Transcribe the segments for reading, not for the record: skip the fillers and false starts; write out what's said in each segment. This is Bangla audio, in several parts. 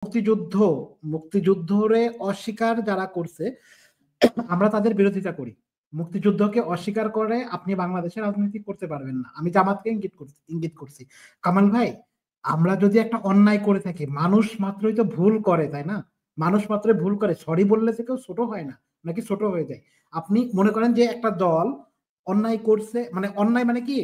মুক্তিযুদ্ধ মুক্তিযুদ্ধরে অস্বীকার যারা করছে আমরা তাদের বিরোধিতা করি। মুক্তিযুদ্ধকে অস্বীকার করে আপনি বাংলাদেশের রাজনীতি করতে পারবেন না। আমি জামাতকে ইঙ্গিত করছি। কামাল ভাই, আমরা যদি একটা অন্যায় করে থাকি, মানুষ মাত্রই তো ভুল করে, তাই না? মানুষ মাত্রই ভুল করে, সরি বললে যে কেউ ছোট হয় না, নাকি ছোট হয়ে যায়? আপনি মনে করেন যে একটা দল অন্যায় করছে, মানে অন্যায় মানে কি,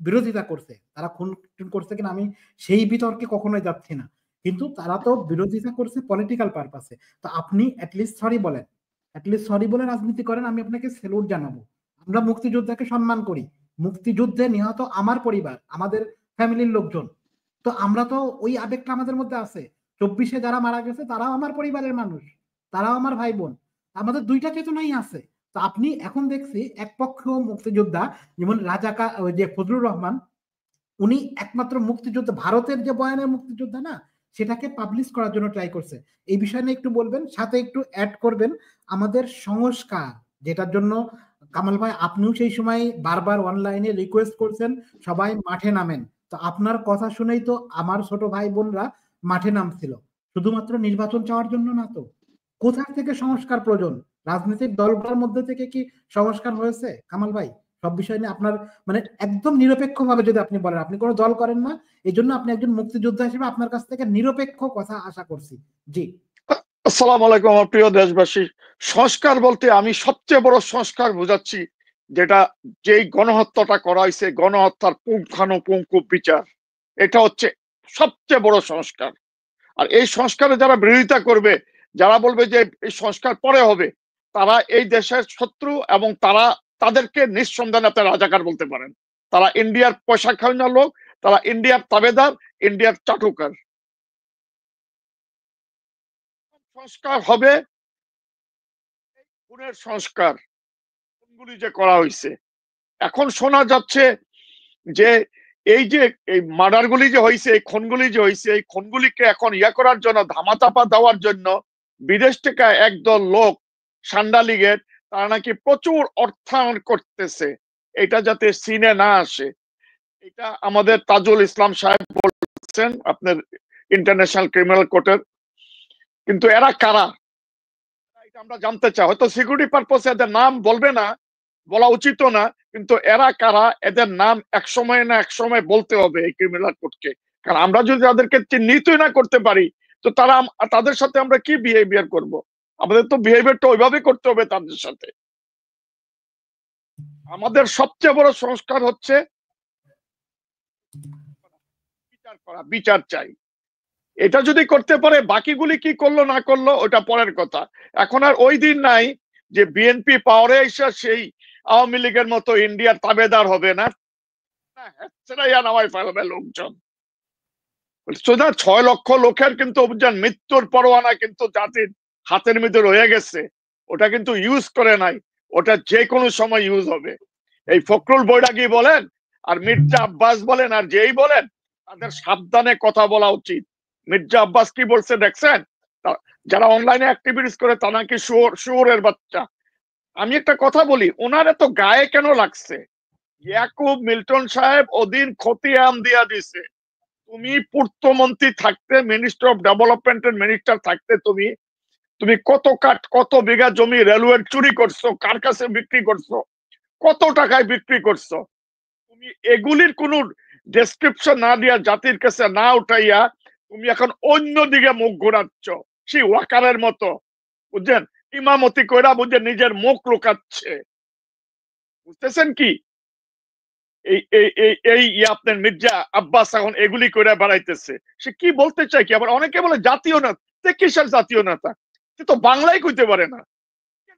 বিরোধিতা করছে, তারা খুন করছে কিনা আমি সেই বিতর্কে কখনোই যাচ্ছি না, কিন্তু তারা তো বিরোধিতা করছে পলিটিক্যাল পারপাসে। তো আপনি অ্যাটলিস্ট সরি বলেন, অ্যাটলিস্ট সরি বলে রাজনীতি করেন, আমি আপনাকে স্যালুট জানাবো। আমরা মুক্তিযোদ্ধাকে সম্মান করি, মুক্তিযুদ্ধে নিহত আমার পরিবার, আমাদের ফ্যামিলির লোকজন, তো আমরা তো ওই আবেগটা আমাদের মধ্যে আছে। 24-এ যারা মারা গেছে তারাও আমার পরিবারের মানুষ, তারাও আমার ভাই বোন, আমাদের দুইটা চেতনাই আছে। তো আপনি এখন দেখছি এক পক্ষ মুক্তিযোদ্ধা, যেমন ওই যে ফজলুর রহমান, উনি একমাত্র মুক্তিযোদ্ধা, ভারতের যে বয়ানের মুক্তিযোদ্ধা না, সেটাকে পাবলিশ করার জন্য ট্রাই করছে। এই বিষয় নিয়ে একটু বলবেন, সাথে একটু অ্যাড করবেন আমাদের সংস্কার, যেটার জন্য কামাল ভাই আপনিও সেই সময় বারবার অনলাইনে রিকোয়েস্ট করছেন সবাই মাঠে নামেন। তো আপনার কথা শুনেই তো আমার ছোট ভাই বোনরা মাঠে নামছিল, শুধুমাত্র নির্বাচন চাওয়ার জন্য না। তো কোথা থেকে সংস্কার প্রয়োজন? রাজনৈতিক দলগুলোর মধ্যে থেকে কি সংস্কার হয়েছে কামাল ভাই? সব বিষয় নিয়ে আপনার, মানে একদম নিরপেক্ষ ভাবে যদি আপনি বলেন, আপনি কোনো দল করেন না, এই জন্য আপনি একজন মুক্তিযোদ্ধা হিসেবে আপনার কাছ থেকে নিরপেক্ষ কথা আশা করছি। জি। আসসালামু আলাইকুম আমার প্রিয় দেশবাসী। সংস্কার বলতে আমি সবচেয়ে বড় সংস্কার বোঝাচ্ছি, যেটা যেই গণহত্যাটা করা হয়েছে, গণহত্যার পুঙ্খানুপুঙ্খ বিচার, এটা হচ্ছে সবচেয়ে বড় সংস্কার। আর এই সংস্কারে যারা বিরোধিতা করবে, যারা বলবে যে এই সংস্কার পরে হবে, তারা এই দেশের শত্রু, এবং তারা তাদেরকে নিঃসন্দেহে আপনি রাজাকার বলতে পারেন। তারা ইন্ডিয়ার পয়সা খাওয়ানো লোক, তারা ইন্ডিয়ার তাবেদার, ইন্ডিয়ার চাটুকার। সংস্কার হবে খুনের সংস্কার, খুনগুলি যে করা হয়েছে। এখন শোনা যাচ্ছে যে এই যে এই মার্ডার গুলি যে হয়েছে, এই খুনগুলি যে হয়েছে, এই খুনগুলিকে এখন ইয়া করার জন্য, ধামাচাপা দেওয়ার জন্য বিদেশ থেকে একদল লোক, সান্ডা লীগের, তারা নাকি প্রচুর অর্থায়ন করতেছে এটা যাতে সিনে না আসে। এটা আমাদের তাজুল ইসলাম সাহেব বলছেন, আপনার ইন্টারন্যাশনাল ক্রিমিনাল কোর্টের। কিন্তু এরা কারা এটা আমরা জানতে চাই। হয়তো সিকিউরিটি পারপসে এদের নাম বলবে না, বলা উচিত না, কিন্তু এরা কারা, এদের নাম এক সময় না এক সময় বলতে হবে এই ক্রিমিনাল কোর্টকে। কারণ আমরা যদি তাদেরকে চিহ্নিতই না করতে পারি, তো তারা, তাদের সাথে আমরা কি বিহেভিয়ার করব? আমাদের তো বিহেভিয়ারটা ওইভাবে করতে হবে তাদের সাথে। আমাদের সবচেয়ে বড় সংস্কার হচ্ছে বিচার করা, বিচার চাই। এটা যদি করতে পারে, বাকিগুলি কি করলো না করলো ওটা পরের কথা। এখন আর ওই দিন নাই যে বিএনপি পাওয়ারে এসে সেই আওয়ামী লীগের মতো ইন্ডিয়ার তাবেদার হবে না, সেটাই নামাই ফেলবে লোকজন। 6 লক্ষ লোকের কিন্তু মৃত্যুর পরোয়ানা কিন্তু জাতির হাতের মধ্যে রয়ে গেছে, ওটা কিন্তু ইউজ করে নাই, ওটা যে কোনো সময় ইউজ হবে। এই ফখরুল বৈরাগী বলেন, আর মির্জা আব্বাস বলেন, আর যেই বলেন, তাদের সাবধানে কথা বলা উচিত। মির্জা আব্বাস কি বলছে দেখছেন? যারা অনলাইনে অ্যাক্টিভিটিস করে তা নাকি শুয়োরের বাচ্চা। আমি একটা কথা বলি, ওনার এত গায়ে কেন লাগছে? ইয়াকুব মিল্টন সাহেব ওদিন খতিয়ান দিয়া দিছে, তুমি পূর্তমন্ত্রী থাকতে, মিনিস্টার অফ ডেভেলপমেন্টের মিনিস্টার থাকতে, তুমি তুমি কত বিঘা জমি রেলওয়ে চুরি করছো, কার কাছে বিক্রি করছো, কত টাকায় বিক্রি করছো, তুমি এগুলির কোন ডেসক্রিপশন না দিয়া, জাতির কাছে না উঠাইয়া, তুমি এখন অন্য দিকে মুখ ঘোরাচ্ছ, সেই ওয়াকারের মতো, বুঝছেন? ইমামতি কইরা বুঝছেন নিজের মুখ লুকাচ্ছে, বুঝতেছেন কি? আপনার মির্জা আব্বাস এখন এগুলি করে বেড়াইতেছে। সে কি বলতে চায় কি? আবার অনেকে বলে জাতীয় নেতা। কিসের জাতীয় নেতা? সে তো বাংলায় কইতে পারে না।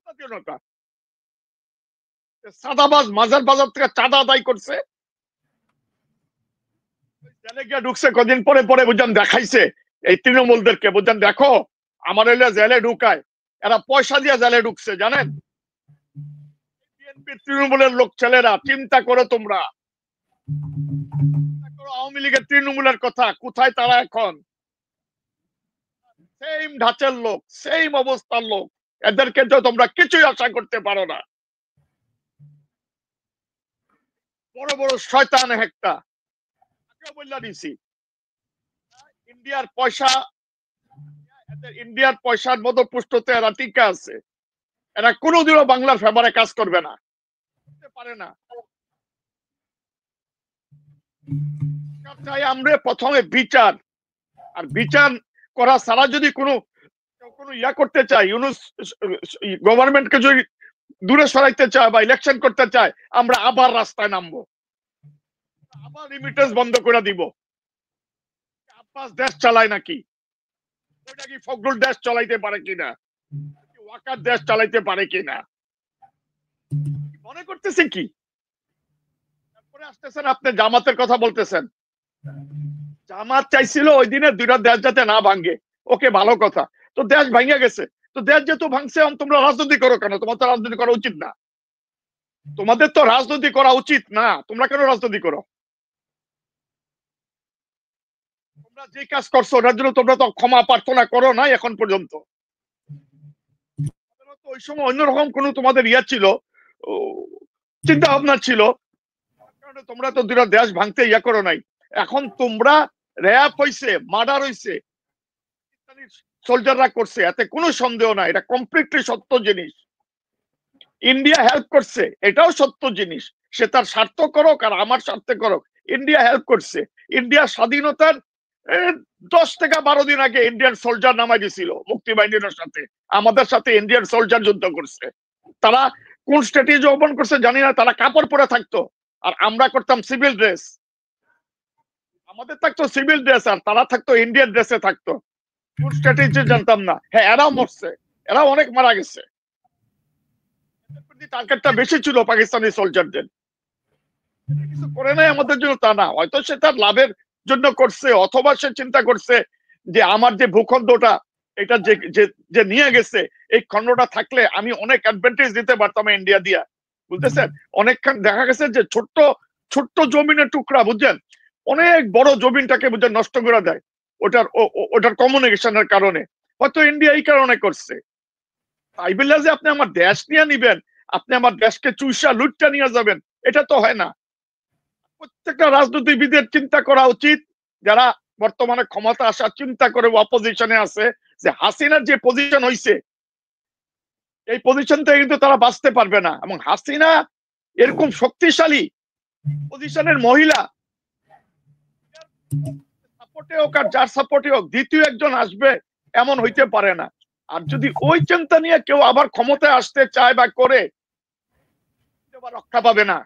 জাতীয় নেতা সাদাবাজ, মাজার বাজার থেকে চাঁদা আদায় করছে, জেলে গিয়ে ঢুকছে, কদিন পরে পরে বুঝছেন দেখাইছে এই তৃণমূলদেরকে, বুঝছেন দেখো আমার এলে জেলে ঢুকায়, এরা পয়সা দিয়ে জেলে ঢুকছে, জানেন? বিএনপি তৃণমূলের লোক ছেলেরা, চিন্তা করো তোমরা, আওয়ামী লীগের তৃণমূলের কথা, কোথায় তারা এখন? সেম ধাঁচের লোক, সেম অবস্থার লোক, এদেরকে তো তোমরা কিছুই আশা করতে পারো না। বড় বড় শয়তান একটা বললা দিছি, ইন্ডিয়ার পয়সা এদের ইন্ডিয়ার পয়সার মতো পুষ্টতে এরা টিকা আছে, এরা কোনোদিনও বাংলার ফেভারে কাজ করবে না, পারে না। চাই আমরা প্রথমে বিচার, আর বিচার করা ছাড়া যদি কোনো ইয়া করতে চাই, ইউনুস গভর্নমেন্টকে যদি দূরে সরাইতে চায় বা ইলেকশন করতে চায়, আমরা আবার রাস্তায় নামবো, আবার রিমিটেন্স বন্ধ করে দিব। আব্বাস দেশ চালায় নাকি? ওইটা কি ফখরুল দেশ চালাইতে পারে কিনা? ওয়াকার দেশ চালাইতে পারে কিনা মনে করতেছে কি? তারপরে আসতেছেন আপনি জামাতের কথা বলতেছেন। জামাত চাইছিল ওই দিনে দুইটা দেশ যাতে না ভাঙ্গে, ওকে ভালো কথা, তো দেশ ভাঙ্গে গেছে, তো দেশ যেহেতু ভাঙছে তোমরা রাজনীতি করো কেন? তোমার তো রাজনীতি করা উচিত না, তোমাদের তো রাজনীতি করা উচিত না, তোমরা কেন রাজনীতি করো? তোমরা যে কাজ করছো ওটার জন্য তোমরা তো ক্ষমা প্রার্থনা করো না এখন পর্যন্ত। ওই সময় অন্যরকম কোন তোমাদের ইয়া ছিল, চিন্তা ভাবনা ছিল, কারণে তোমরা তো দুটা দেশ ভাঙতে ইয়া করো নাই। এখন তোমরা র্যাপ হইছে, মার্ডার হইছে, সোলজাররা করছে, এতে কোনো সন্দেহ নাই, এটা কমপ্লিটলি সত্য জিনিস। ইন্ডিয়া হেল্প করছে, এটাও সত্য জিনিস, সে তার স্বার্থ করুক আর আমার স্বার্থে করুক, ইন্ডিয়া হেল্প করছে। ইন্ডিয়ার স্বাধীনতার 10 থেকে 12 দিন আগে ইন্ডিয়ান সোলজার নামাই দিছিল মুক্তি বাহিনীর সাথে, আমাদের সাথে ইন্ডিয়ান সোলজার যুদ্ধ করছে। তারা কোন স্ট্র্যাটেজি ওপেন করছে জানি না, তারা কাপড় পরে থাকতো আর আমরা করতাম সিভিল ড্রেস, আমাদের থাকতো সিভিল ড্রেস আর তারা থাকতো ইন্ডিয়ান ড্রেসে থাকতো। কোন স্ট্র্যাটেজি জানতাম না। হ্যাঁ, এরাও মরছে, এরাও অনেক মারা গেছে, টার্গেটটা বেশি ছিল পাকিস্তানি সোলজারদের। কিছু করে নাই আমাদের জন্য তা না, হয়তো সে তার লাভের জন্য করছে, অথবা সে চিন্তা করছে যে আমার যে ভূখণ্ডটা এটা যে নিয়ে গেছে, এই খণ্ডটা থাকলে আমি অনেক অ্যাডভান্টেজ দিতে পারতাম ইন্ডিয়া দিয়া, বুঝতেছেন? অনেকক্ষণ দেখা গেছে যে ছোট্ট ছোট্ট জমিনের টুকরা, বুঝছেন, অনেক বড় জমিনটাকে বুঝছেন নষ্ট করে দেয় ওটার কমিউনিকেশনের কারণে। হয়তো ইন্ডিয়া এই কারণে করছে। তাই বললে যে আপনি আমার দেশ নিয়ে নিবেন, আপনি আমার দেশকে চুইসা লুটটা নিয়ে যাবেন, এটা তো হয় না। প্রত্যেকটা রাজনীতিবিদের চিন্তা করা উচিত, যারা বর্তমানে ক্ষমতা আসার চিন্তা করে অপোজিশনে আছে, যে হাসিনার যে পজিশন হইছে, এই পজিশন থেকে কিন্তু তারা বাঁচতে পারবে না। এবং হাসিনা এরকম শক্তিশালী পজিশনের মহিলা, সাপোর্টে হোক আর যার সাপোর্টে হোক, দ্বিতীয় একজন আসবে এমন হইতে পারে না। আর যদি ওই চিন্তা নিয়ে কেউ আবার ক্ষমতায় আসতে চায় বা করে, রক্ষা পাবে না।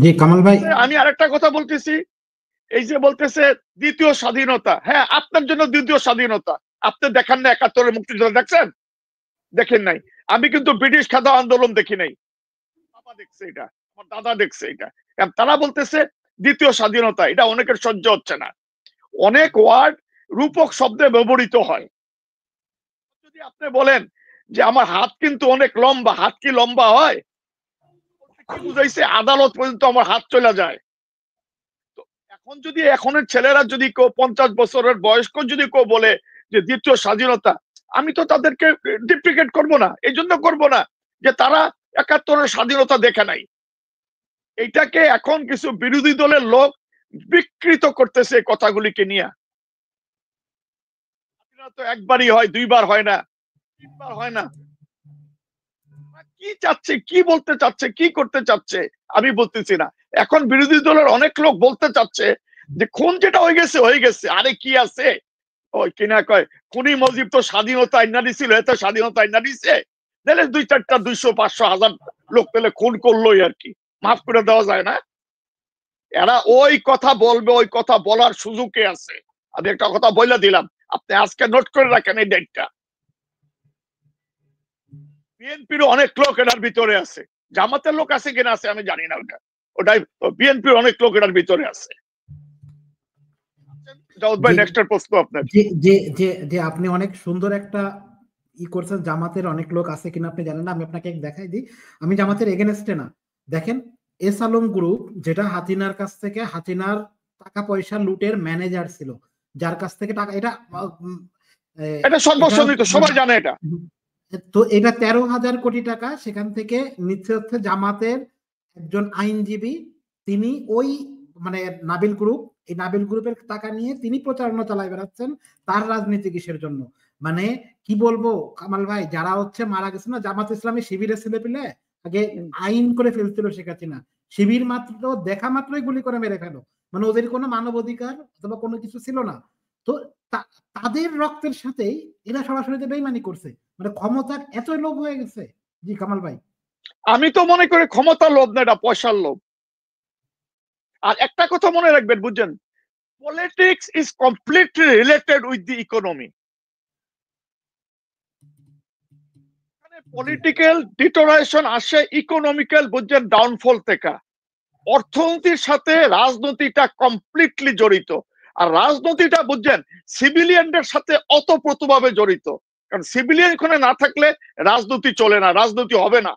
জি কামাল ভাই, আমি আরেকটা কথা বলতেছি, এই যে বলতেছে দ্বিতীয় স্বাধীনতা, হ্যাঁ আপনার জন্য দ্বিতীয় স্বাধীনতা। আপনি দেখান না 71-এর মুক্তিযুদ্ধ, দেখছেন? দেখেন নাই। আমি কিন্তু ব্রিটিশ খাদা আন্দোলন দেখি নাই, বাবা দেখছে এটা, আমার দাদা দেখছে এটা। তারা বলতেছে দ্বিতীয় স্বাধীনতা, এটা অনেকের সহ্য হচ্ছে না। অনেক ওয়ার্ড রূপক শব্দে ব্যবহৃত হয়। যদি আপনি বলেন যে আমার হাত কিন্তু অনেক লম্বা, হাত কি লম্বা হয়? কি বুঝাইছে? আদালত পর্যন্ত আমার হাত চলে যায়। এখন যদি এখনের ছেলেরা যদি কেউ 50 বছরের বয়স্ক যদি কেউ বলে যে দ্বিতীয় স্বাধীনতা, আমি তো তাদেরকে ডিপ্রিকেট করব না। এই জন্য করবো না যে তারা 71-এর স্বাধীনতা দেখে নাই। এইটাকে এখন কিছু বিরোধী দলের লোক বিকৃত করতেছে কথাগুলিকে নিয়ে। তো একবারই হয়, দুইবার হয় না, তিনবার হয় না। কি চাচ্ছে, কি বলতে চাচ্ছে, কি করতে চাচ্ছে আমি বলতেছি না। এখন বিরোধী দলের অনেক লোক বলতে চাচ্ছে যে খুন যেটা হয়ে গেছে হয়ে গেছে, আরে কি আছে, ওই কিনা কয় খুনি মজিব তো স্বাধীনতা আইনা দিছিল, এত স্বাধীনতা আইনা দিছে, তাহলে 2-4টা 200, 500, 1000 লোক পেলে খুন করলোই আর কি, মাফ করে দেওয়া যায় না? এরা ওই কথা বলবে, ওই কথা বলার সুযোগে আছে। আমি একটা কথা বলে দিলাম, আপনি আজকে নোট করে রাখেন এই ডেটটা। বিএনপির অনেক লোক এটার ভিতরে আছে, জামাতের লোক আছে কিনা আছে আমি জানি না, ওটাই বিএনপির অনেক লোক এটার ভিতরে আছে। আপনি অনেক সুন্দর একটা করছেন, জামাতের অনেক লোক আছে কিনা আপনি জানেন না, আমি আপনাকে দেখাই দিই। আমি জামাতের এগেনস্টে না। দেখেন, এস আলম গ্রুপ যেটা হাসিনার কাছ থেকে, হাসিনার টাকা পয়সা লুটের ম্যানেজার ছিল, যার কাছ থেকে টাকা, এটা সর্বসম্মত, সবাই জানে এটা। তো এটা 13,000 কোটি টাকা সেখান থেকে নিচ্ছে হচ্ছে জামাতের একজন আইনজীবী, তিনি ওই মানে নাবিল গ্রুপ এই নাবিল গ্রুপের টাকা নিয়ে তিনি প্রচারণা চালাই বেড়াচ্ছেন তার রাজনীতি কিসের জন্য। মানে কি বলবো কামাল ভাই, যারা হচ্ছে মারা গেছে না জামাত ইসলামী শিবিরের ছেলে পেলে আগে আইন করে ফেলছিল শেখ হাসিনা, শিবির মাত্র দেখা মাত্রই গুলি করে মেরে ফেলো, মানে ওদের কোনো মানবাধিকার অথবা কোনো কিছু ছিল না। তো তাদের রক্তের সাথেই এরা সরাসরি বেইমানি করছে, মানে ক্ষমতার এত লোভ হয়ে গেছে। জি কামাল ভাই, আমি তো মনে করি ক্ষমতার লোভ না, এটা পয়সার লোভ। আর একটা কথা মনে রাখবেন, বুঝছেন, politics is completely related with the economy. Political deterioration আসে ইকোনমিক্যাল, বুঝছেন, ডাউনফল থেকে। অর্থনীতির সাথে রাজনীতিটা কমপ্লিটলি জড়িত। আর রাজনীতিটা, বুঝছেন, সিভিলিয়ানদের সাথে অতপ্রতভাবে জড়িত। কারণ সিভিলিয়ান এখানে না থাকলে রাজনীতি চলে না, রাজনীতি হবে না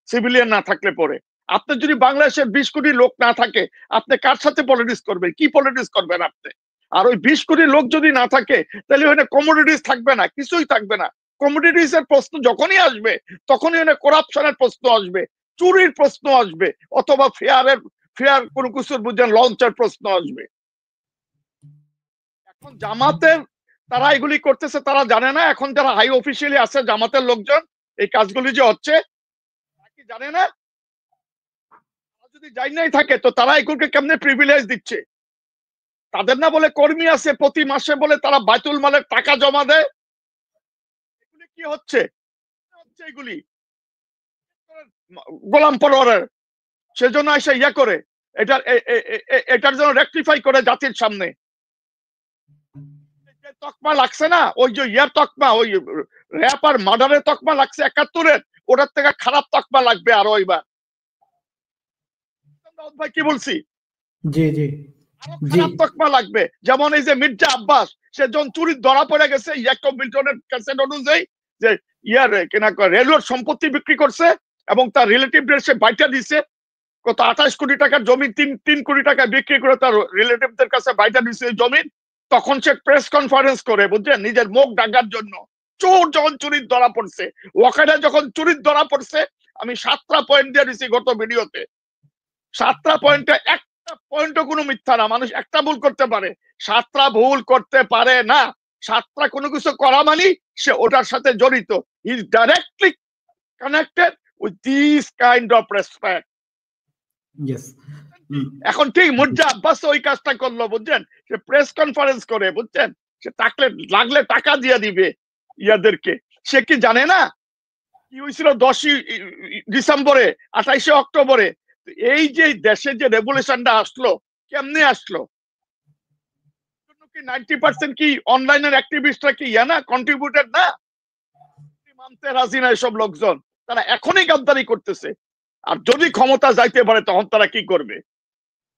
সিভিলিয়ান না থাকলে পরে। আপনি যদি বাংলাদেশের 20 কোটি লোক না থাকে, আপনি কার সাথে পলিটিক্স করবেন? কি পলিটিক্স করবেন আপনি? আর ওই 20 কোটি লোক যদি না থাকে, তাহলে ওখানে কমোডিটিস থাকবে না, কিছুই থাকবে না। কমোডিটিস এর প্রশ্ন যখনই আসবে, তখনই ওখানে করাপশনের প্রশ্ন আসবে, চুরির প্রশ্ন আসবে, অথবা ফেয়ার কোনো কিছুর, বুঝছেন, লঞ্চের প্রশ্ন আসবে। এখন জামাতের তারা এগুলি করতেছে, তারা জানে না এখন যারা হাই অফিসিয়ালি আছে জামাতের লোকজন এই কাজগুলি যে হচ্ছে, কি জানে না? যদি যাই নাই থাকে তো তারা এগুলোকে কেমনে প্রিভিলেজ দিচ্ছে? তাদের না বলে কর্মী আছে, প্রতি মাসে বলে তারা বাইতুল মালের টাকা জমা দেয়। এগুলি কি হচ্ছে? এগুলি গোলাম পরোয়ারের সেজন্য এসে ইয়া করে এটার জন্য রেকটিফাই করে জাতির সামনে। তকমা লাগছে না, ওই যে ইয়ার তকমা, ওই র্যাপ আর মার্ডারের তকমা লাগছে 71-এর, ওটার থেকে খারাপ তকমা লাগবে আরো এবার। ভাই কি বলছি? জি জি খারাপ তকমা লাগবে। যেমন এই যে মির্জা আব্বাস, সে যখন চুরির ধরা পড়ে গেছে ইয়াকব মিল্টনের ক্যাসেট অনুযায়ী, যে ইয়ার কেনা রেলওয়ের সম্পত্তি বিক্রি করছে এবং তার রিলেটিভদের সে বাইটা দিছে কত 28 কোটি টাকার জমি 3 কোটি টাকা বিক্রি করে তার রিলেটিভদের কাছে বাইটা দিছে জমি। তখন সে প্রেস কনফারেন্স করে, বুঝছেন, নিজের মুখ ঢাকার জন্য। চোর যখন চুরির ধরা পড়ছে, ওয়াকারে যখন চুরির ধরা পড়ছে, আমি 7টা পয়েন্ট দিয়ে দিছি গত ভিডিওতে। 7টা পয়েন্টে একটা পয়েন্টও কোনো মিথ্যা না। মানুষ একটা ভুল করতে পারে, 7টা ভুল করতে পারে না। 7টা কোনো কিছু করা মানে সে ওটার সাথে জড়িত। He is directly connected with this kind of respect. এখন ঠিক মির্জা আব্বাস ওই কাজটা করলো, বুঝছেন, সে প্রেস কনফারেন্স করে, বুঝছেন, সে লাগলে টাকা দিয়ে দিবে ইয়াদেরকে। সে কি জানে না কি হয়েছিল 10ই ডিসেম্বরে, 28শে অক্টোবরে? এই যে দেশে যে রেভলিউশনটা আসলো, কেমনে আসলো? 90% কি অনলাইনের অ্যাক্টিভিস্টরা কি না কন্ট্রিবিউটেড না? মানতে রাজি না এসব লোকজন, তারা এখনই গাদ্দারি করতেছে। আর যদি ক্ষমতা যাইতে পারে তখন তারা কি করবে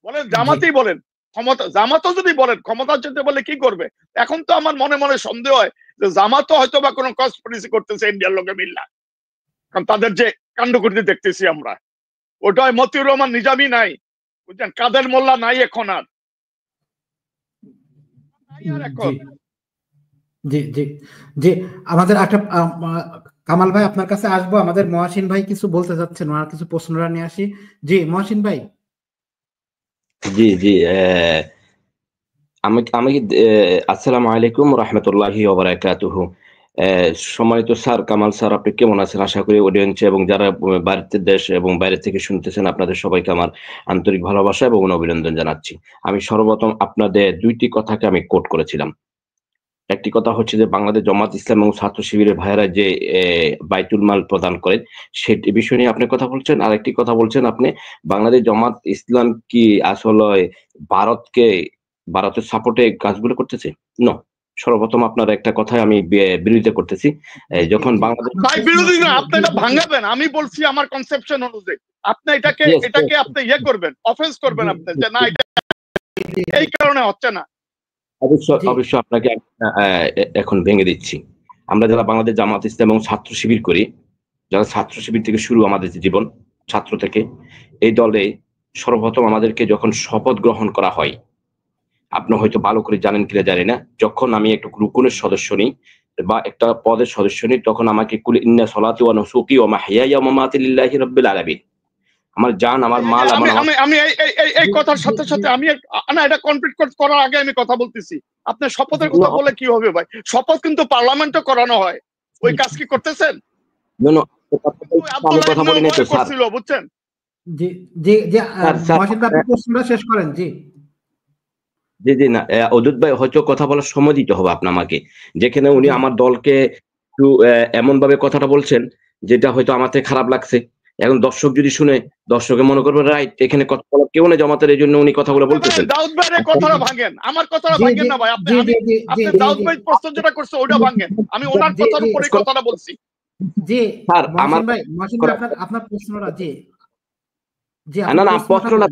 বলেন? জামাতেই বলেন, ক্ষমতা জামাতও যদি বলেন ক্ষমতা যেতে বলে কি করবে? এখন তো আমার মনে মনে সন্দেহ হয় যে জামাতও হয়তো বা কোনো কনস্পিরেসি করতেছে ইন্ডিয়ার লোকে মিল্লা। কারণ তাদের যে কাণ্ডকৃতি দেখতেছি আমরা, ওটা মতিউর রহমান নিজামী নাই, বুঝছেন, কাদের মোল্লা নাই এখন আর। জি জি জি, আমাদের একটা কামাল ভাই আপনার কাছে আসবো, আমাদের মহাসিন ভাই কিছু বলতে চাচ্ছেন, ওনার কিছু প্রশ্নরা নিয়ে আসি। জি মহাসিন ভাই। জি জি, আমি আসসালামু আলাইকুম রাহমাতুল্লাহি ওয়া বারাকাতুহু। সম্মানিত স্যার, কামাল স্যার, আপনি কেমন আছেন? আশা করি অডিয়েন্স এবং যারা বাইরের দেশ এবং বাইরে থেকে শুনতেছেন আপনাদের সবাইকে আমার আন্তরিক ভালোবাসা এবং অভিনন্দন জানাচ্ছি। আমি সর্বপ্রথম আপনাদের 2টি কথাকে আমি কোট করেছিলাম। একটি কথা হচ্ছে যে বাংলাদেশ জামাত ইসলাম এবং ছাত্র শিবিরের ভাইয়েরা যে বাইতুল মাল প্রদান করেন সেটি বিষয় নিয়ে আপনি কথা বলছেন। আর একটি কথা বলছেন আপনি, বাংলাদেশ জামাত ইসলাম কি আসলে ভারতের সাপোর্টে কাজগুলো করতেছে? নো, সর্বপ্রথম আপনার একটা কথায় আমি বিরোধিতা করতেছি। যখন বাংলাদেশ বিরোধী না, আপনি এটা ভাঙাবেন। আমি বলছি আমার কনসেপশন অনুযায়ী, আপনি এটাকে আপনি ইয়ে করবেন, অফেন্স করবেন আপনি, যে না এটা এই কারণে হচ্ছে না। অবশ্য আপনাকে এখন ভেঙে দিচ্ছি। আমরা যারা বাংলাদেশ জামাত ইসলাম এবং ছাত্র শিবির করি, যারা ছাত্র শিবির থেকে শুরু আমাদের জীবন, ছাত্র থেকে এই দলে সর্বপ্রথম আমাদেরকে যখন শপথ গ্রহণ করা হয়, আপনি হয়তো ভালো করে জানেন কিনা জানি না, যখন আমি একটু রুকুনের সদস্য নিই বা একটা পদের সদস্য নিই, তখন আমাকে কুল ইন্না সলাতি ওয়া নুসুকি ওয়া মাহইয়ায়া ওয়া মামাতি লিল্লাহি রাব্বিল আলামিন, আমার জান, আমার মাল, আমি আমার আমি আমি এই কথার সাথে সাথে আমি না, এটা কমপ্লিট করার আগে আমি কথা বলতেছি। আপনার শপথের কথা বলে কি হবে ভাই? শপথ কিন্তু পার্লামেন্টে করানো হয়, ওই কাজ কি করতেছেন? আমি কথা বলি নাই তো স্যার। করছিল, বুঝছেন? জি জি জি স্যার মহসিন ভাই, আপনি প্রশ্নটা শেষ করেন। জি জি জি না, অদূত ভাই হয়তো কথা বলার সময় দিতে হবে আপনি আমাকে, যেখানে উনি আমার দলকে একটু এমন ভাবে কথাটা বলছেন যেটা হয়তো আমার থেকে খারাপ লাগছে। এখন দর্শক যদি শুনে, দর্শকে মনে করবে রাইট, এখানে কথা বলার কেউ নেই জামাতের, এই জন্য উনি কথাগুলো বলতেছেন। দাউদ ভাইয়ের কথাটা ভাঙেন, আমার কথাটা ভাঙেন না ভাই। আপনি দাউদ ভাই প্রশ্ন যেটা করছে ওটা ভাঙেন, আমি ওনার কথার উপরে কথাটা বলছি। জি স্যার আমার মহসিন ভাই আপনার প্রশ্নটা, জি জি না না প্রশ্ন না,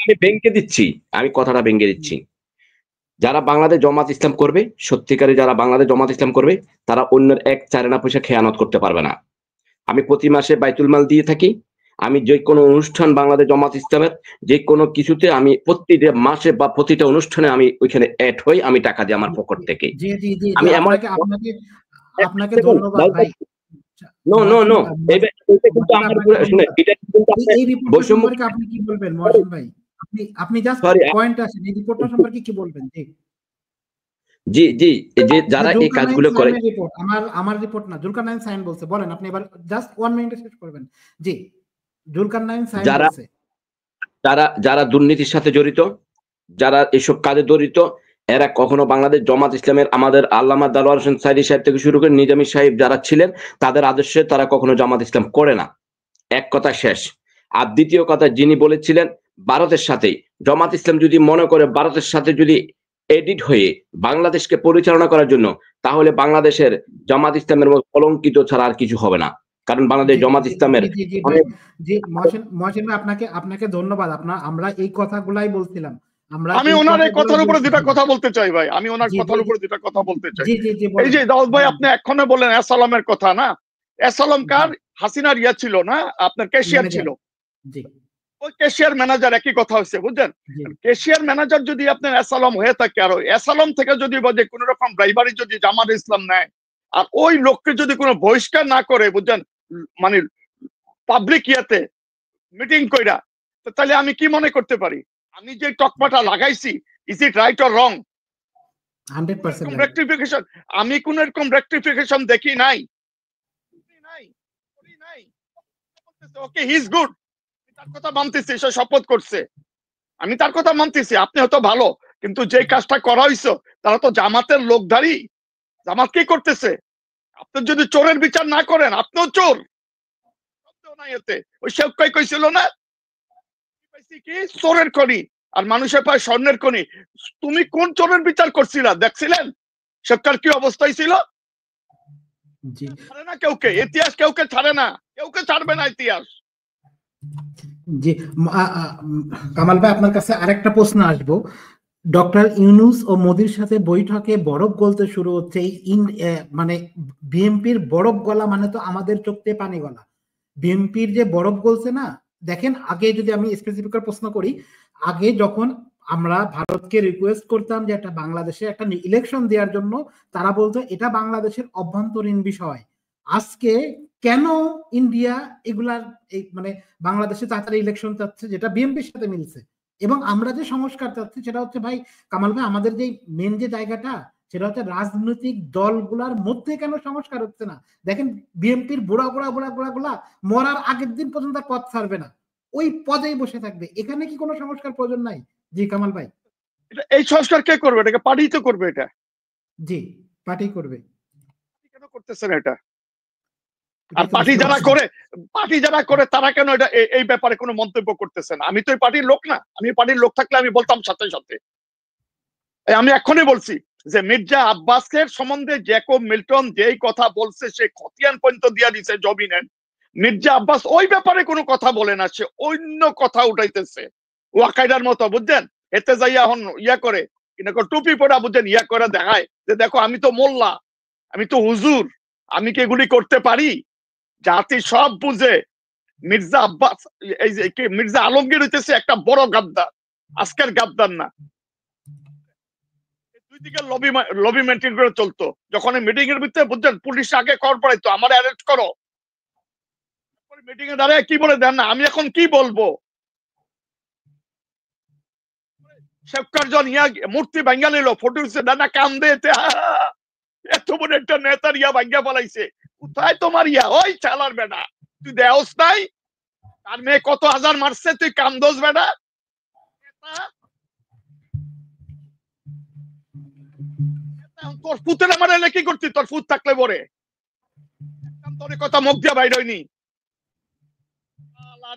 আমি ভেঙে দিচ্ছি, আমি কথাটা ভেঙে দিচ্ছি। যারা বাংলাদেশ জামাত ইসলাম করবে, সত্যিকারে যারা বাংলাদেশ জামাত ইসলাম করবে, তারা অন্যের এক চারেনা পয়সা খেয়ানত করতে পারবে না। আমি প্রতি মাসে বাইতুল মাল দিয়ে থাকি। আমি যে কোনো অনুষ্ঠান বাংলাদেশ জামাত ইসলামের যে কোনো কিছুতে আমি প্রতিটা মাসে বা প্রতিটা অনুষ্ঠানে আমি ওইখানে অ্যাড হই, আমি টাকা দিই আমার পকেট থেকে। জি জি জি আমি এমন আপনাকে ধন্যবাদ ভাই। নো নো নো, এটা কিন্তু আমার শুনে, এটা কিন্তু এই রিপোর্ট সম্পর্কে আপনি কি বলবেন মহসিন ভাই? আপনি জাস্ট পয়েন্ট আসেন, এই রিপোর্টটা সম্পর্কে কি বলবেন? জি জি জি, যে যারা এই কাজগুলো করে, আমার রিপোর্ট না, জুলকারনাইন সাইন বলছে। বলেন আপনি এবার, জাস্ট 1 মিনিটে শেষ করবেন। জি, জুলকারনাইন সাইন বলছে যারা দুর্নীতির সাথে জড়িত, যারা এসব কাজে জড়িত, এরা কখনো বাংলাদেশ জামাত ইসলামের, আমাদের আল্লামা দেলোয়ার হোসেন সাইদি সাহেব থেকে শুরু করে নিজামী সাহেব যারা ছিলেন, তাদের আদর্শে তারা কখনো জামাত ইসলাম করে না। এক কথা শেষ। আর দ্বিতীয় কথা, যিনি বলেছিলেন ভারতের সাথে জামাত ইসলাম যদি মনে করে ভারতের সাথে যদি এডিট হয়ে বাংলাদেশকে পরিচালনা করার জন্য, তাহলে বাংলাদেশের জামাত ইসলামের মতো কলঙ্কিত ছাড়া আর কিছু হবে না। কারণ বাংলাদেশ জামাত ইসলামের মহসিন ভাই, আপনাকে ধন্যবাদ। আমরা এই কথাগুলাই বলছিলাম। আমি ওনার এই কথার উপরে যেটা কথা বলতে চাই ভাই, আমি ওনার কথার উপরে যেটা কথা বলতে চাই, এই যে দাউদ ভাই আপনি এখনো বললেন এসালামের কথা না, এসালাম কার? হাসিনার ইয়া ছিল না, আপনার ক্যাশিয়ার ছিল। ওই ক্যাশিয়ার ম্যানেজার, একই কথা হচ্ছে, বুঝছেন? ক্যাশিয়ার ম্যানেজার যদি আপনার এসালাম হয়ে থাকে, আর এসালাম থেকে যদি বলে কোন রকম ড্রাইভারি যদি জামাত ইসলাম নেয়, আর ওই লোককে যদি কোনো বহিষ্কার না করে, বুঝছেন, মানে পাবলিক ইয়াতে মিটিং কইরা, তাহলে আমি কি মনে করতে পারি? আমি যে টকমাটা লাগাইছি, is it right or wrong? 100% rectification, আমি কোন এরকম রেক্টিফিকেশন দেখি নাই। ওকে, হি ইজ গুড, তার কথা মানতেছি, সে শপথ করছে, আমি তার কথা মানতেছি। আপনি হয়তো ভালো, কিন্তু যে কাজটা করা হয়েছে, তারা তো জামাতের লোকধারী। জামাত কি করতেছে? আপনি যদি চোরের বিচার না করেন, আপনিও চোর। ওই শেখ কইছিল না, কি চোরের খনি আর মানুষের পায় স্বর্ণের খনি। তুমি কোন চোরের বিচার করছিলা? দেখছিলেন সরকার কি অবস্থায় ছিল? ছাড়ে না কেউকে, ইতিহাস কেউকে ছাড়ে না, কেউকে ছাড়বে না ইতিহাস। জি কামাল ভাই, আপনার কাছে আরেকটা প্রশ্ন আসবো। ডক্টর ইউনূস ও মোদির সাথে বৈঠকে বরফ গলতে শুরু হচ্ছে। মানে বিএনপির বরফ গলা মানে তো আমাদের চোখে পানি গলা। বিএনপির যে বরফ গলছে না, দেখেন, আগে যদি আমি স্পেসিফিক প্রশ্ন করি, আগে যখন আমরা ভারতকে রিকোয়েস্ট করতাম যে একটা বাংলাদেশে একটা ইলেকশন দেওয়ার জন্য, তারা বলতো এটা বাংলাদেশের অভ্যন্তরীণ বিষয়। আজকে কেন ইন্ডিয়া এগুলার মানে বাংলাদেশে তাড়াতাড়ি ইলেকশন চাচ্ছে, যেটা বিএনপির সাথে মিলছে? এবং আমরা যে সংস্কার চাচ্ছি সেটা হচ্ছে, ভাই কামাল ভাই, আমাদের যে মেন যে জায়গাটা, সেটা হচ্ছে রাজনৈতিক দলগুলার মধ্যে কেন সংস্কার হচ্ছে না? দেখেন, বিএনপির বুড়া গুলা মরার আগের দিন পর্যন্ত পদ ছাড়বে না, ওই পদেই বসে থাকবে। এখানে কি কোনো সংস্কার প্রয়োজন নাই? জি কামাল ভাই। এই সংস্কার কে করবে? এটাকে পার্টি তো করবে। এটা জি, পার্টি করবে। কেন করতেছেন এটা? আর পার্টি যারা করে তারা কেন এটা এই ব্যাপারে কোনো মন্তব্য করতেছেন? আমি তো এই পার্টির লোক না। আমি পার্টির লোক থাকলে আমি বলতাম সাথে সাথে। আমি এখনই বলছি যে মির্জা আব্বাসের সম্বন্ধে জ্যাকব মিল্টন যেই কথা বলছে, সে খতিয়ান পর্যন্ত দিয়া দিছে জবিনেন। মির্জা আব্বাস ওই ব্যাপারে কোনো কথা বলে না, সে অন্য কথা উঠাইতেছে ওয়াকাইদার মতো, বুঝছেন? এতে যাইয়া এখন ইয়া করে, কিন্তু টুপি পড়া, বুঝছেন, ইয়া করে দেখায় যে দেখো আমি তো মোল্লা, আমি তো হুজুর, আমি কি এগুলি করতে পারি? জাতি সব বুঝে। মির্জা আব্বাস, এই যে মির্জা আলমগীর হইতেছে একটা বড় গাদ্দার, আজকের গাদ্দার না। দুই দিকে লবি মেনটেন করে চলতো। যখন মিটিং এর ভিতরে, বুঝছেন, পুলিশ আগে খবর পড়াইতো আমার অ্যারেস্ট করো, মিটিং এ দাঁড়ায় কি বলে দেন না, আমি এখন কি বলবো? শেফকারজন ইয়া মূর্তি ভাঙ্গা নিল, ফটো উঠছে, দাদা কান্দে, এত বড় একটা নেতার ইয়া ভাঙ্গা ফলাইছে, কোথায় তোমার ইয়া? ওই চালার বেটা, তুই দেওস নাই? আর মেয়ে কত হাজার মারছে, তুই কান্দোস বেটা? তোর ফুতের আমার এলে কি করতি? তোর ফুট থাকলে পরে তোর কথা মুখ দিয়া বাইর হয়নি।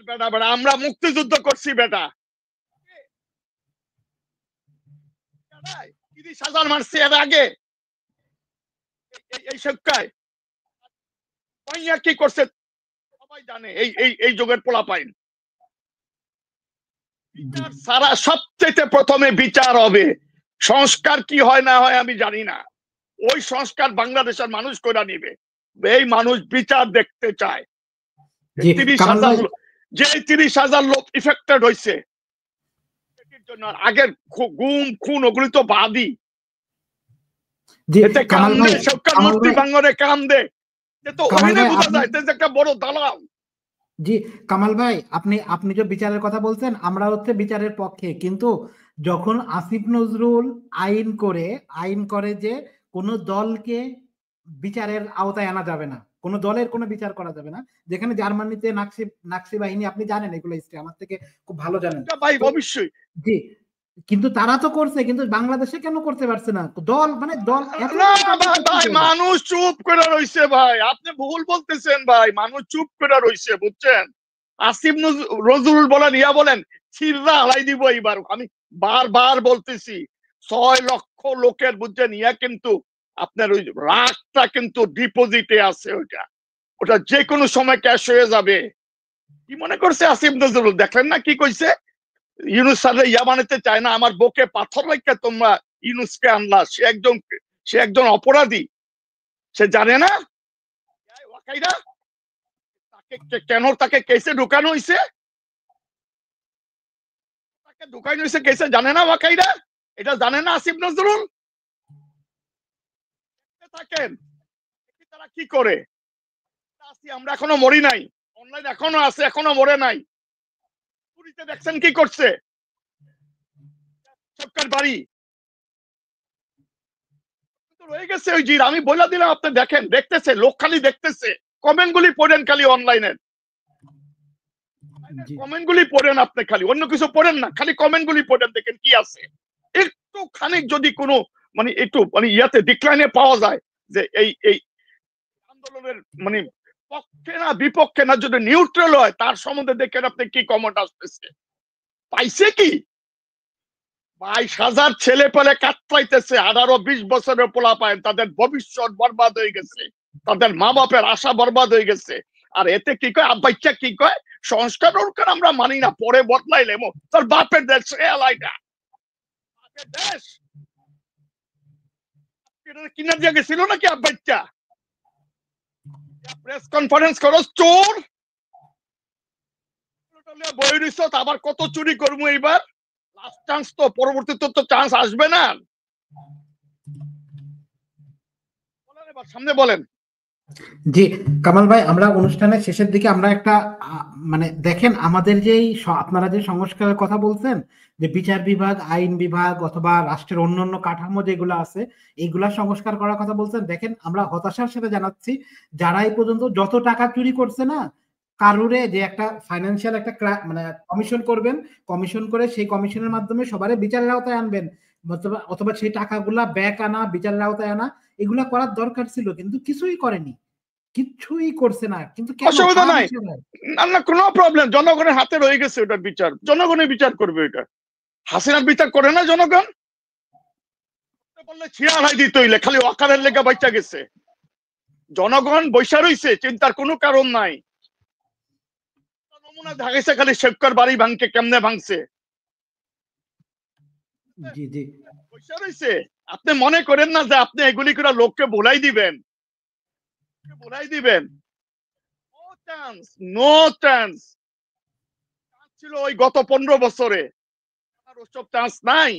বেটা বেটা আমরা মুক্তিযুদ্ধ করছি বেটা, 30,000 মারছি এর আগে। এই সবকায় পাইয়া কি করছে সবাই জানে, এই যুগের পোলা পাইন। বিচার সারা সবচেয়ে প্রথমে বিচার হবে। সংস্কার কি হয় না হয় আমি জানি না, ওই সংস্কার বাংলাদেশের মানুষ করে নিবে। এই মানুষ বিচার দেখতে চায়। 30,000 লোক ইফেক্টেড হয়েছে, আগের গুম খুন ওগুলি তো বাদই। এতে কান্দে সরকার, মূর্তি ভাঙরে কান্দে, তো ওখানে বোঝা যায় একটা বড় দালাল। জি কামাল ভাই, আপনি যে বিচারের কথা বলছেন, আমরা হচ্ছে বিচারের পক্ষে, কিন্তু যখন আসিফ নজরুল আইন করে যে কোনো দলকে বিচারের আওতায় আনা যাবে না, কোনো দলের কোনো বিচার করা যাবে না, যেখানে জার্মানিতে নাৎসি বাহিনী, আপনি জানেন এগুলো হিস্ট্রি, আমার থেকে খুব ভালো জানেন ভাই, অবশ্যই। জি, কিন্তু তারা তো করছে, কিন্তু বাংলাদেশে কেন করতে পারছে না? দল ভাই মানুষ চুপ করে রইছে ভাই, আপনি ভুল বলতেছেন ভাই, মানুষ চুপ করে রইছে, বুঝছেন? আসিফ নজরুল বলেন, ইয়া বলেন, ছিড়া হালাই দিব এইবার। আমি বারবার বলতেছি, 6 লক্ষ লোকের, বুঝছেন, ইয়া কিন্তু আপনার ওই রাগটা কিন্তু ডিপোজিটে আছে, ওটা যে কোনো সময় ক্যাশ হয়ে যাবে। কি মনে করছে আসিফ নজরুল? দেখলেন না কি কইছে? ইউনুস স্যার ইয়া বানাতে চায় না, আমার বুকে পাথর রেখে তোমরা ইউনুসকে আনলা, সে একজন অপরাধী, সে জানে না কেন তাকে কেসে ঢুকানো হয়েছে, তাকে ঢুকানো হয়েছে কেসে, জানে না ওয়াকাইরা? এটা জানে না আসিফ নজরুল? থাকেন তারা কি করে? আমরা এখনো মরি নাই, অনলাইন এখনো আছে, এখনো মরে নাই। পুরীতে দেখছেন কি করছে সরকার বাড়ি রয়ে গেছে ওই জির। আমি বলে দিলাম, আপনি দেখেন, দেখতেছে লোক, খালি দেখতেছে, কমেন্ট গুলি পড়েন খালি অনলাইনে, কমেন্ট গুলি পড়েন আপনি, খালি অন্য কিছু পড়েন না, খালি কমেন্ট গুলি পড়েন, দেখেন কি আছে। একটু খানিক যদি কোনো একটু ইয়াতে ডিক্লাইনে পাওয়া যায় যে এই আন্দোলনের পক্ষে না বিপক্ষে না, যদি নিউট্রাল হয়, তার সম্বন্ধে দেখেন আপনি কি কমেন্ট আসতেছে। পাইছে কি? 22,000 ছেলে পেলে কাতরাইতেছে, 18-20 বছরের পোলা পায়, তাদের ভবিষ্যৎ বরবাদ হয়ে গেছে, তাদের মা বাপের আশা বরবাদ হয়ে গেছে। আর এতে কি কয় আব্বাইচা, কি কয় সংস্কার আমরা মানি না, পরে বদলাইলে তোর বাপের দেশ এলাইটা, বাপের দেশ কিনা দিয়ে গেছিল নাকি আব্বাইচা? প্রেস কনফারেন্স করো, চোর বই দিছ, আবার কত চুরি করবো এইবার, লাস্ট চান্স তো, পরবর্তীতে তো চান্স আসবে না। সামনে বলেন। জি কামাল ভাই, আমরা অনুষ্ঠানের শেষের দিকে আমরা একটা দেখেন, আমাদের যে আপনারা যে সংস্কারের কথা বলছেন, যে বিচার বিভাগ, আইন বিভাগ অথবা রাষ্ট্রের অন্যান্য কাঠামো যেগুলো আছে, এইগুলা সংস্কার করার কথা বলছেন। দেখেন, আমরা হতাশার সাথে জানাচ্ছি, যারা এই পর্যন্ত যত টাকা চুরি করছে না, কারুরে যে একটা ফাইন্যান্সিয়াল একটা কমিশন করবেন, কমিশন করে সেই কমিশনের মাধ্যমে সবারে বিচারের আওতায় আনবেন, অথবা সেই টাকাগুলা ব্যাক আনা, বিচারের আওতায় আনা, এগুলা করার দরকার ছিল, কিন্তু কিছুই করেনি, কিছুই করছে না। কিন্তু অসুবিধা নাই, না কোনো প্রবলেম, জনগণের হাতে রয়ে গেছে ওটার বিচার, জনগণের বিচার করবে। এটা হাসিনার বিচার করে না জনগণ? বললে ছিয়াড়াই দিতে হইলে খালি অকারের লেগে বাচ্চা গেছে, জনগণ বৈশা রইছে, চিন্তার কোনো কারণ নাই। নমুনা দেখাইছে খালি শেফকার বাড়ি ভাঙকে কেমনে ভাঙছে, বৈশা রইছে। আপনি মনে করেন না যে আপনি এগুলি করে লোককে বলাই দিবেন, নো চান্স ছিল ওই গত 15 বছরে, ওসব চান্স নাই।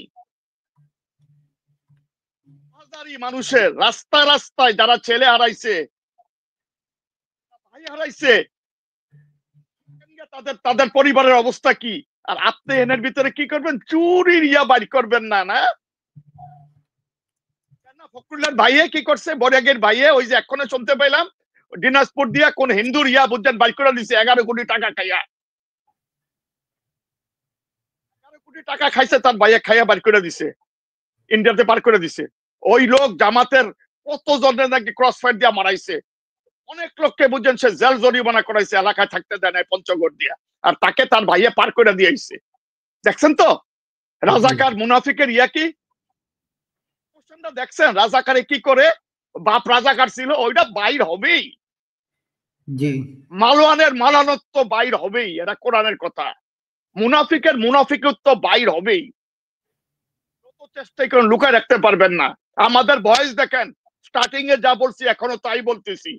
মানুষের রাস্তায় যারা ছেলে হারাইছে, ভাই হারাইছে, তাদের তাদের পরিবারের অবস্থা কি? আর আপনি এনের ভিতরে কি করবেন? চুরির ইয়া বাইর করবেন না, না? ফখরুলের ভাইয়ে কি করছে? বড়াগের ভাইয়ে ওই যে এক্ষণে শুনতে পাইলাম দিনাজপুর দিয়া কোন হিন্দুর ইয়া বুঝছেন বাইর করে দিছে 11 কোটি টাকা খাইয়া। 11 কোটি টাকা খাইছে তার ভাইয়ে, খাইয়া বাইর করে দিছে, ইন্ডিয়াতে পার করে দিছে। ওই লোক জামাতের কত জনের নাকি ক্রস ফায়ার দিয়া মারাইছে, অনেক লোককে বুঝছেন সে জেল জরিমানা করাইছে, এলাকায় থাকতে দেয় নাই পঞ্চগড় দিয়া, আর তাকে তার ভাইয়ে পার করে দিয়েছে। দেখছেন তো রাজাকার মুনাফিকের ইয়া কি? দেখছেন রাজাকারে কি করে? বাপ রাজাকার ছিল, ওইটা বাইর হবেই। জি, মালওয়ানের মালানত্ব বাইর হবেই, এটা কোরআনের কথা। মুনাফিকের মুনাফিকত্ব বাইর হবেই। যত চেষ্টা করেন লুকায় রাখতে পারবেন না। আমাদের ভয়েস দেখেন, স্টার্টিং এ যা বলছি এখনো তাই বলতেছি,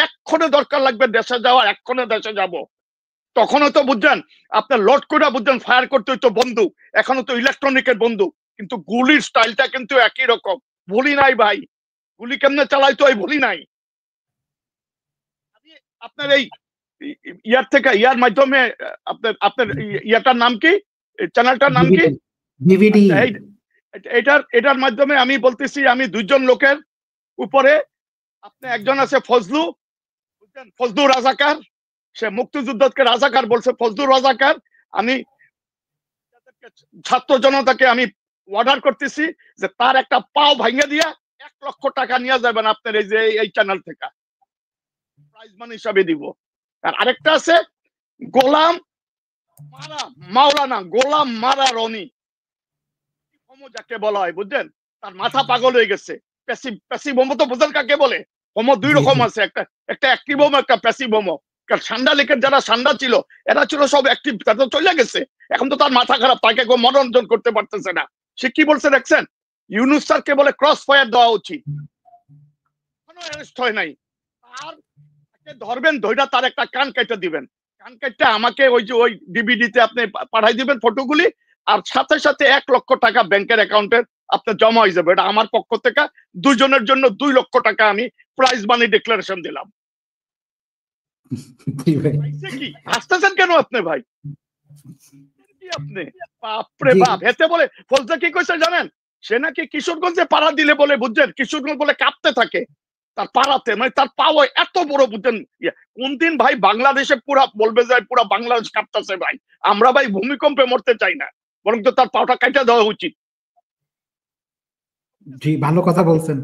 এক্ষণে দরকার লাগবে দেশে যাওয়ার, এক্ষণে দেশে যাব। তখনও তো বুঝছেন আপনার লোড করে বুঝছেন ফায়ার করতে হইতো বন্দুক, এখনো তো ইলেকট্রনিকের বন্দুক, কিন্তু গুলির স্টাইলটা কিন্তু একই রকম। ভুলি নাই ভাই, গুলি কেমনে চালাইতো এই ভুলি নাই। আপনার এই ইয়ার থেকে ইয়ার মাধ্যমে আপনার আপনার ইয়াটার নাম কি, চ্যানেলটার নাম কি? ডিভিডি। এটার মাধ্যমে আমি বলতেছি, আমি দুইজন লোকের উপরে, আপনি একজন আছে ফজলু, বুঝছেন, ফজলু রাজাকার, সে মুক্তিযুদ্ধকে রাজাকার বলছে, ফজলু রাজাকার। আমি ছাত্র জনতাকে আমি অর্ডার করতেছি যে তার একটা পাও ভাঙে দিয়া 1 লক্ষ টাকা নিয়ে যাবেন আপনার এই যে এই চ্যানেল থেকে, প্রাইজ মানি হিসাবে দিব। আর আরেকটা আছে গোলাম মারা মাওলানা, গোলাম মারা রনি, যাকে বলা হয় বুঝছেন, তার মাথা পাগল হয়ে গেছে। প্যাসিভ হোমো তো বুঝেন কাকে বলে? হোমো দুই রকম আছে, একটা অ্যাক্টিভ হোমো, একটা প্যাসিভ হোমো। সান্ডা লেকের যারা সান্ডা ছিল এরা ছিল সব অ্যাক্টিভ, তারা চলে গেছে। এখন তো তার মাথা খারাপ, তাকে কেউ মনোরঞ্জন করতে পারতেছে না। সে কি বলছে দেখছেন? ইউনুস স্যারকে বলে ক্রস ফায়ার দেওয়া উচিত, কোনো অ্যারেস্ট হয় নাই। আর তাকে ধরবেন, ধইরা তার একটা কান কেটে দিবেন, কান কেটে আমাকে ওই যে ওই ডিভিডিতে আপনি পাঠাই দিবেন ফটোগুলি, আর সাথে সাথে 1 লক্ষ টাকা ব্যাংকের অ্যাকাউন্টে আপনার জমা হয়ে যাবে। এটা আমার পক্ষ থেকে দুজনের জন্য 2 লক্ষ টাকা আমি প্রাইজ মানি ডিক্লারেশন দিলাম। কি আসতেছেন কেন আপনি ভাই? আপনি বাপরে বাপ, হেতে বলে ফজলে কি কইছে জানেন? সে নাকি কিশোরগঞ্জে পাড়া দিলে বলে বুঝছেন, কিশোরগঞ্জ বলে কাঁপতে থাকে তার পাড়াতে, মানে তার পাওয়া এত বড় বুঝছেন। কোন দিন ভাই বাংলাদেশে পুরা বলবে যে পুরা বাংলাদেশ কাঁপতেছে ভাই, আমরা ভাই ভূমিকম্পে মরতে চাই না, বরং তো তার পাওটা কাটা দেওয়া উচিত। জি, ভালো কথা বলছেন।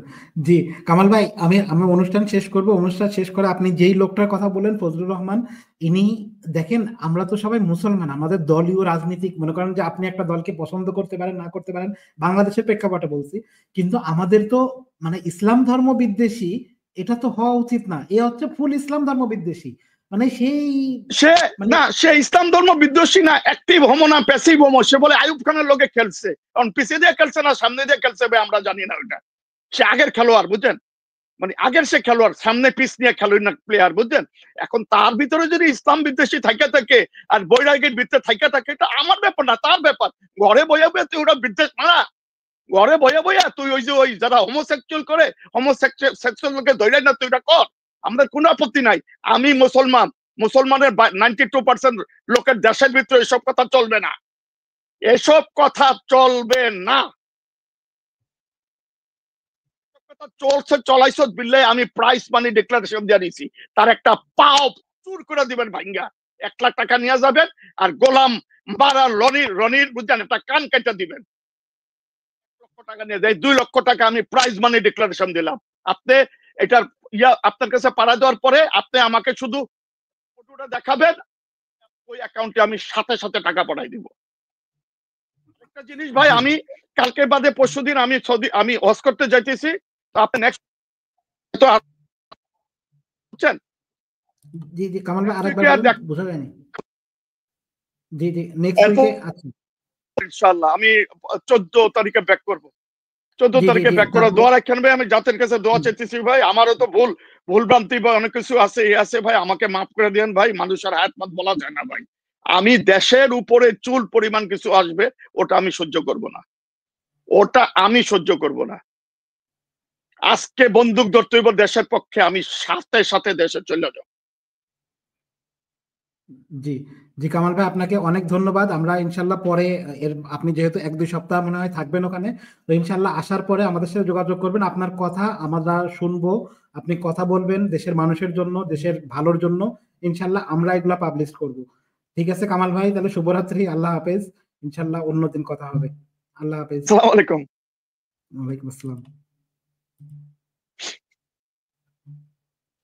জি কামাল ভাই, আমি আমি অনুষ্ঠান শেষ করব। অনুষ্ঠান শেষ করে আপনি যেই লোকটার কথা বলেন ফজলুর রহমান, ইনি দেখেন আমরা তো সবাই মুসলমান, আমাদের দলীয় রাজনীতিক, মনে করেন যে আপনি একটা দলকে পছন্দ করতে পারেন না করতে পারেন, বাংলাদেশের প্রেক্ষাপটে বলছি, কিন্তু আমাদের তো মানে ইসলাম ধর্ম বিদ্বেষী এটা তো হওয়া উচিত না। এ হচ্ছে ফুল ইসলাম ধর্ম বিদ্বেষী, মানে সে ইসলাম ধর্ম বিদ্বেষী না, অ্যাক্টিভ হোমো না প্যাসিভ হোমো। সে বলে আইয়ুব খানের লোকে খেলছে, কারণ পিছিয়ে দিয়ে খেলছে না সামনে দিয়ে খেলছে ভাই, আমরা জানি না ওটা। সে আগের খেলোয়াড় বুঝছেন, মানে আগের সে খেলোয়াড়, সামনে পিস নিয়ে খেলোয়াড় না প্লেয়ার বুঝছেন। এখন তার ভিতরে যদি ইসলাম বিদ্বেষী থাকে থাকে আর বৈরাগীর ভিতরে থাকে থাকে, এটা আমার ব্যাপার না, তার ব্যাপার। ঘরে বইয়া বইয়া তুই ওটা বিদ্বেষ মারা, ঘরে বইয়া বইয়া তুই ওই যে ওই যারা হোমোসেক্সুয়াল করে হোমোসেক্সুয়াল লোকে ধরে না তুই ওটা কর, আমাদের কোনো আপত্তি নাই। আমি মুসলমান, মুসলমানের 92% লোকের দেশের ভিতরে এসব কথা চলবে না, এসব কথা চলবে না। চলছে চলাইছো বিল্লে, আমি প্রাইস মানি ডিক্লারেশন দিয়ে দিয়েছি, তার একটা পাও চুর করে দিবেন ভাঙ্গা, 1 লাখ টাকা নিয়ে যাবেন, আর গোলাম মারা রনির বুঝছেন একটা কান কেটে দিবেন। 1 লক্ষ টাকা নিয়ে যায়, 2 লক্ষ টাকা আমি প্রাইজ মানি ডিক্লারেশন দিলাম। আপনি এটার আপনার কাছে পাড়া দেওয়ার পরে আপনি আমাকে শুধু ফটোটা দেখাবেন, ওই অ্যাকাউন্টে আমি সাথে সাথে টাকা পাঠাই দিব। একটা জিনিস ভাই, আমি কালকে বাদে পরশুদিন আমি হজ করতে যাইতেছি, তো আপনি নেক্সট তো বুঝছেন। জি জি কামাল ভাই, আরেকবার বোঝা যায়নি। জি জি নেক্সট উইকে আছে ইনশাআল্লাহ। আমি 14 তারিখে ব্যাক করব, 14 তারিখে ব্যাক করার দোয়া রাখেন ভাই। আমি জাতের কাছে দোয়া চাইতেছি ভাই, আমারও তো ভুল ভ্রান্তি বা অনেক কিছু আছে ভাই, আমাকে মাফ করে দেন ভাই। মানুষের হায়াত মাত বলা যায় না ভাই। আমি দেশের উপরে চুল পরিমাণ কিছু আসবে, ওটা আমি সহ্য করব না, ওটা আমি সহ্য করব না। আজকে বন্দুক ধরতে হইব দেশের পক্ষে, আমি সাথে সাথে দেশে চলে যাব। জি জি কামাল ভাই, আপনাকে অনেক ধন্যবাদ। আমরা ইনশাল্লাহ পরে আপনি যেহেতু 1-2 সপ্তাহ মনে হয় থাকবেন ওখানে, তো ইনশাল্লাহ আসার পরে আমাদের সাথে যোগাযোগ করবেন। আপনার কথা আমরা শুনবো, আপনি কথা বলবেন দেশের মানুষের জন্য, দেশের ভালোর জন্য। ইনশাল্লাহ আমরা এগুলা পাবলিশ করব। ঠিক আছে কামাল ভাই, তাহলে শুভরাত্রি, আল্লাহ হাফেজ। ইনশাল্লাহ অন্যদিন কথা হবে। আল্লাহ হাফেজ। আসসালামু আলাইকুম। ওয়ালাইকুম আসসালাম।